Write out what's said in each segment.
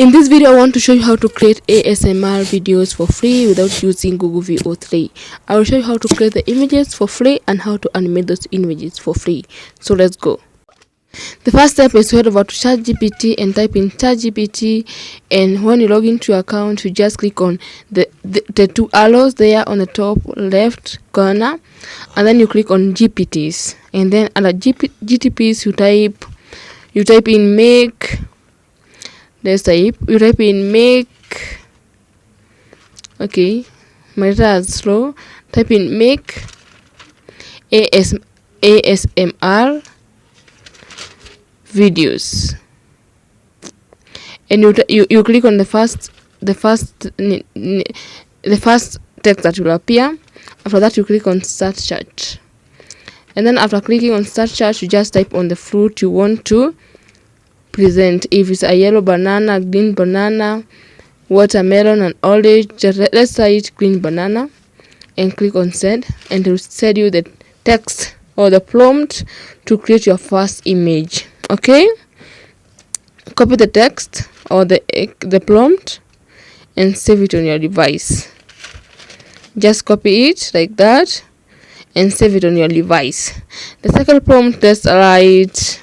In this video, I want to show you how to create ASMR videos for free without using Google Veo 3. I will show you how to create the images for free and how to animate those images for free. So let's go. The first step is to head over to ChatGPT and type in ChatGPT, and when you log into your account, you just click on the two arrows there on the top left corner, and then you click on GPTs, and then under GTPs you type in make. You type in make. Okay, my data is slow. Type in make ASMR videos, and you click on the first text that will appear. After that, you click on start search, and then after clicking on start search, you just type on the fruit you want to present. If it's a yellow banana, green banana, watermelon, and orange, let's write green banana and click on send, and it will send you the text or the prompt to create your first image. Okay, copy the text or the prompt and save it on your device. Just copy it like that and save it on your device. The second prompt, let's write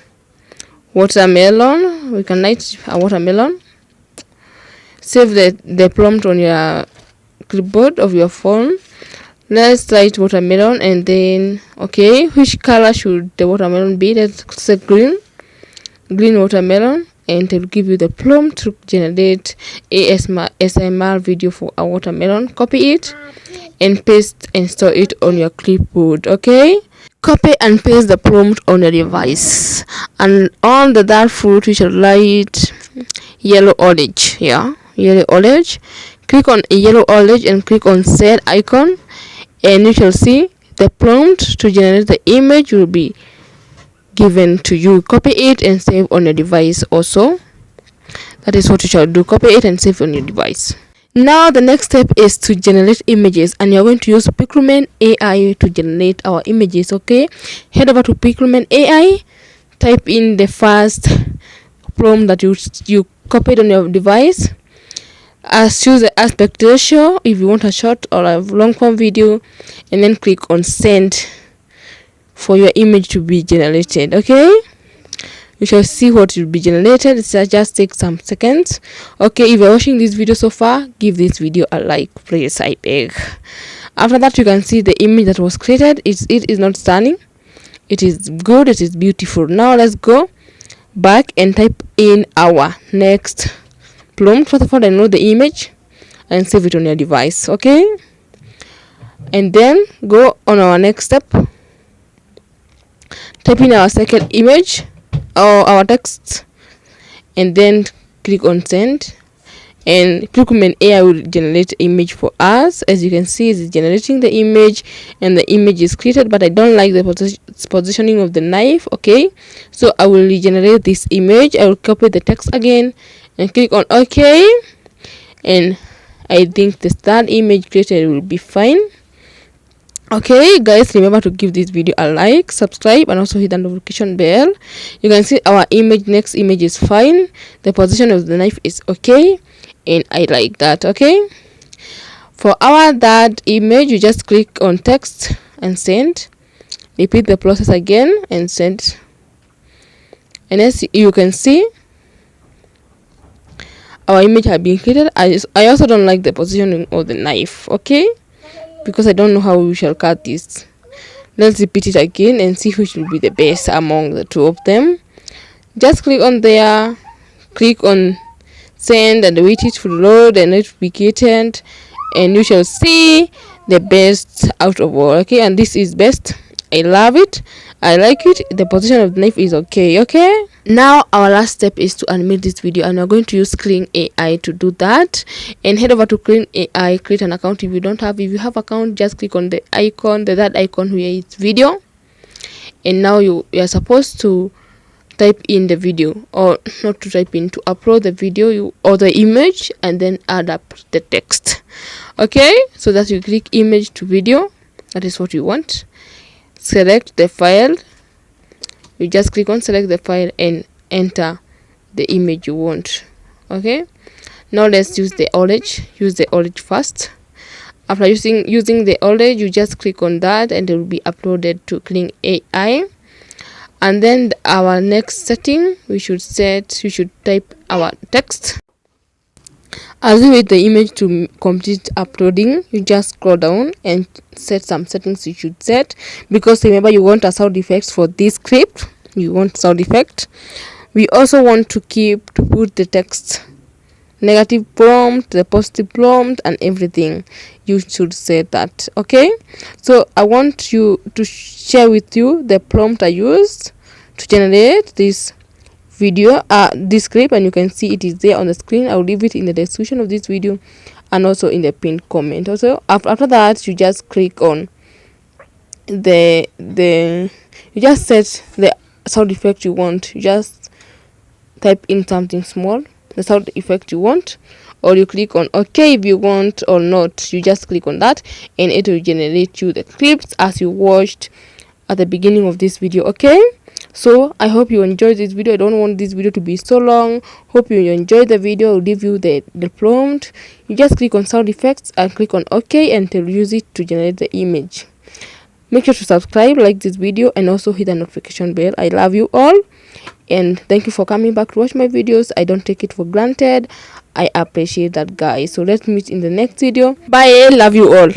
watermelon. We can write a watermelon. Save the prompt on your clipboard of your phone. Let's write watermelon, and then okay, which color should the watermelon be? Let's say green watermelon, and it will give you the prompt to generate ASMR video for a watermelon. Copy it and paste and store it on your clipboard. Okay, copy and paste the prompt on your device, and on the that fruit you shall write yellow orange. Yellow orange. Click on a yellow orange and click on send icon, and you shall see the prompt to generate the image will be given to you. Copy it and save on your device also. That is what you shall do. Copy it and save on your device. Now the next step is to generate images, and you're going to use Piclumen AI to generate our images. Okay, head over to Piclumen AI, type in the first prompt that you copied on your device. Choose the aspect ratio if you want a short or a long form video, and then click on send for your image to be generated. Okay, you shall see what will be generated. It just take some seconds. Okay, if you're watching this video so far, give this video a like, please, I beg. After that, you can see the image that was created. It is not stunning, it is good, it is beautiful. Now let's go back and type in our next prompt. First of all, download the image and save it on your device. Okay, and then go on our next step. Type in our second image or our text, and then click on send, and Piclumen AI will generate image for us. As you can see, it's generating the image, and the image is created, but I don't like the positioning of the knife. Okay, so I will regenerate this image. I will copy the text again and click on OK, and I think the third image created will be fine. Okay guys, remember to give this video a like, subscribe, and also hit the notification bell. You can see our next image is fine, the position of the knife is okay, and I like that. Okay, for our that image, you just click on text and send, repeat the process again and send, and as you can see, our image has been created. I also don't like the positioning of the knife, okay, because I don't know how we shall cut this. Let's repeat it again and see which will be the best among the two of them. Just click on there, click on send, and wait it to load, and it will be created, and you shall see the best out of all. Okay, and this is best. I love it, I like it. The position of the knife is okay. Okay, now our last step is to animate this video, and we're going to use Kling AI to do that. And head over to Kling AI, create an account if you don't have. If you have account, just click on the icon, that icon where it's video, and now you are supposed to type in the video, or not to type in, to upload the video or the image, and then add up the text. Okay, so that you click image to video, that is what you want. Select the file, you just click on select the file and enter the image you want. Okay, Now let's use the orange. Use the orange first. After using the orange, you just click on that and it will be uploaded to Clean AI. And then our next setting, we should type our text. As you wait the image to complete uploading, you just scroll down and set some settings you should set, because remember you want a sound effects for this script. You want sound effect. We also want to put the text negative prompt, the positive prompt, and everything. You should set that. Okay, so I want you to share with you the prompt I used to generate this video, this script, and you can see it is there on the screen. I'll leave it in the description of this video and also in the pinned comment. Also, after that, you just click on you just set the sound effect you want. You just type in something small, the sound effect you want, or you click on OK if you want, or not. You just click on that and it will generate you the clips as you watched at the beginning of this video. Okay, so I hope you enjoyed this video. I don't want this video to be so long. Hope you enjoyed the video. I'll give you the prompt. You just click on sound effects and click on OK, and it will use it to generate the image. Make sure to subscribe, like this video, and also hit the notification bell. I love you all, and thank you for coming back to watch my videos. I don't take it for granted. I appreciate that, guys. So let's meet in the next video. Bye. Love you all.